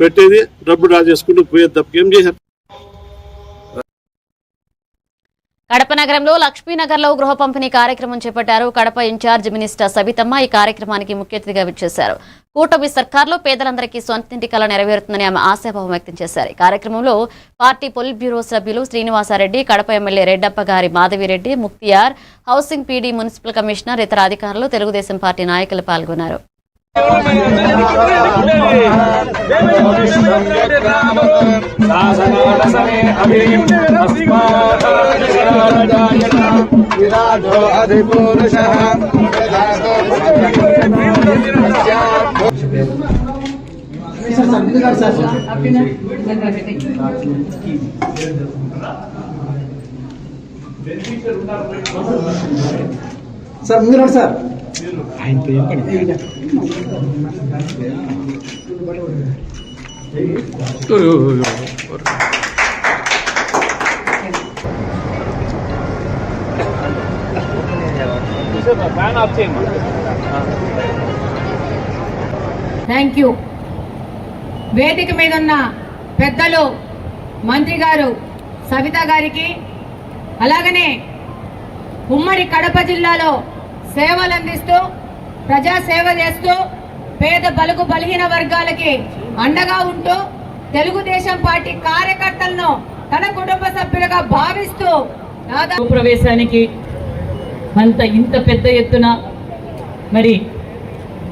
పెట్టేది డబ్బు డ్రా చేసుకుంటూ పోయేది తప్ప ఏం చేశారు. కడప నగరంలో లక్ష్మీనగర్లో గృహ పంపిణీ కార్యక్రమం చేపట్టారు. కడప ఇన్ఛార్జ్ మినిస్టర్ సబితమ్మ ఈ కార్యక్రమానికి ముఖ్య అతిథిగా విచ్చేశారు. కూటమి సర్కార్లో పేదలందరికీ సొంతింటి కల నెరవేరుతుందని ఆమె ఆశాభావం వ్యక్తం చేశారు. ఈ కార్యక్రమంలో పార్టీ పొలిట్ బ్యూరో సభ్యులు శ్రీనివాసారెడ్డి, కడప ఎమ్మెల్యే రెడ్డప్ప గారి Madhavireddy, Muktiyar, housing PD, municipal commissioner, ఇతర అధికారులు, తెలుగుదేశం పార్టీ నాయకులు పాల్గొన్నారు. సార్ మీరు సార్ థ్యాంక్ యూ. వేదిక మీద ఉన్న పెద్దలు మంత్రి గారు సవిత గారికి, అలాగనే ఉమ్మడి కడప జిల్లాలో సేవలు అందిస్తూ ప్రజా సేవ చేస్తూ పేద బలుగు బలహీన వర్గాలకి అండగా ఉంటూ తెలుగుదేశం పార్టీ కార్యకర్తలను తన కుటుంబ సభ్యులుగా భావిస్తూ ప్రవేశానికి ఇంత పెద్ద ఎత్తున మరి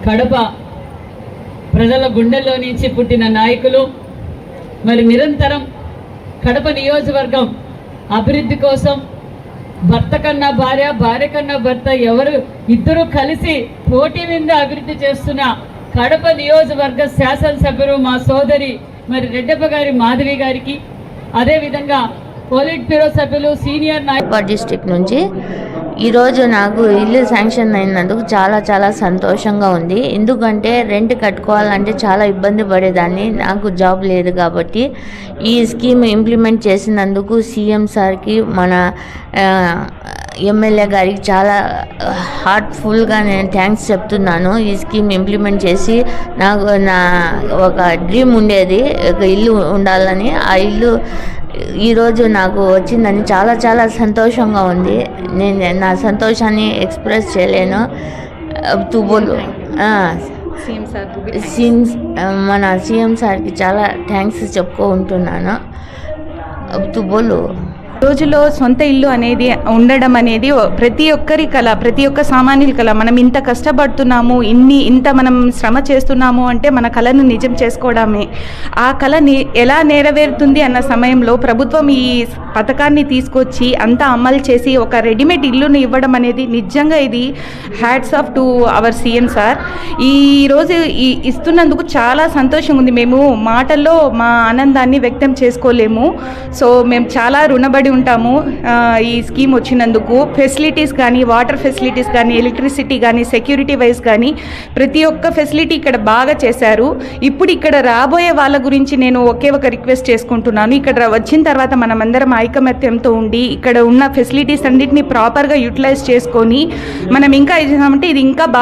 కడప ప్రజల గుండెల్లో నుంచి పుట్టిన నాయకులు మరి నిరంతరం కడప నియోజకవర్గం అభివృద్ధి కోసం భర్త కన్నా భార్య, భార్య కన్నా భర్త ఇద్దరు కలిసి పోటీ మీద అభివృద్ధి చేస్తున్న కడప నియోజకవర్గ శాసనసభ్యులు మా సోదరి మరి రెడ్డప్ప గారి మాధవి గారికి, అదేవిధంగా పోలిట్ బ్యూరో సభ్యులు సీనియర్ నాయకులు డిస్ట్రిక్ట్ నుంచి ఈరోజు నాకు ఇల్లు శాంక్షన్ అయినందుకు చాలా చాలా సంతోషంగా ఉంది. ఎందుకంటే రెంట్ కట్టుకోవాలంటే చాలా ఇబ్బంది పడేదాన్ని, నాకు జాబ్ లేదు కాబట్టి ఈ స్కీమ్ ఇంప్లిమెంట్ చేసినందుకు సీఎం సార్కి, మన ఎమ్మెల్యే గారికి చాలా హార్ట్ఫుల్గా నేను థ్యాంక్స్ చెప్తున్నాను. ఈ స్కీమ్ ఇంప్లిమెంట్ చేసి నాకు నా ఒక డ్రీమ్ ఉండేది, ఒక ఇల్లు ఉండాలని. ఆ ఇల్లు ఈరోజు నాకు వచ్చిందని చాలా చాలా సంతోషంగా ఉంది. నేను నా సంతోషాన్ని ఎక్స్ప్రెస్ చేయలేను. తుబోలు మన సీఎం సార్కి చాలా థ్యాంక్స్ చెప్పుకుంటున్నాను. తుబోలు రోజులో సొంత ఇల్లు అనేది ఉండడం అనేది ప్రతి ఒక్కరి కళ, ప్రతి ఒక్క సామాన్యుల కళ. మనం ఇంత కష్టపడుతున్నాము, ఇంత మనం శ్రమ చేస్తున్నాము అంటే మన కళను నిజం చేసుకోవడమే. ఆ కళ ఎలా నెరవేరుతుంది అన్న సమయంలో ప్రభుత్వం ఈ పథకాన్ని తీసుకొచ్చి అంతా అమలు చేసి ఒక రెడీమేడ్ ఇల్లును ఇవ్వడం అనేది నిజంగా ఇది hats off to our CM sir. ఈరోజు ఇస్తున్నందుకు చాలా సంతోషంగా ఉంది. మేము మాటల్లో మా ఆనందాన్ని వ్యక్తం చేసుకోలేము. సో మేము చాలా రుణపడి ఉంటాము ఈ స్కీమ్ వచ్చినందుకు. ఫెసిలిటీస్ కానీ, వాటర్ ఫెసిలిటీస్ కానీ, ఎలక్ట్రిసిటీ కానీ, సెక్యూరిటీ వైజ్ కానీ ప్రతి ఒక్క ఫెసిలిటీ ఇక్కడ బాగా చేశారు. ఇప్పుడు ఇక్కడ రాబోయే వాళ్ళ గురించి నేను ఒకే ఒక రిక్వెస్ట్ చేసుకుంటున్నాను. ఇక్కడ వచ్చిన తర్వాత మనమందరం ఐకమత్యంతో ఉండి ఇక్కడ ఉన్న ఫెసిలిటీస్ అన్నింటినీ ప్రాపర్గా యూటిలైజ్ చేసుకొని మనం ఇంకా ఇది ఇంకా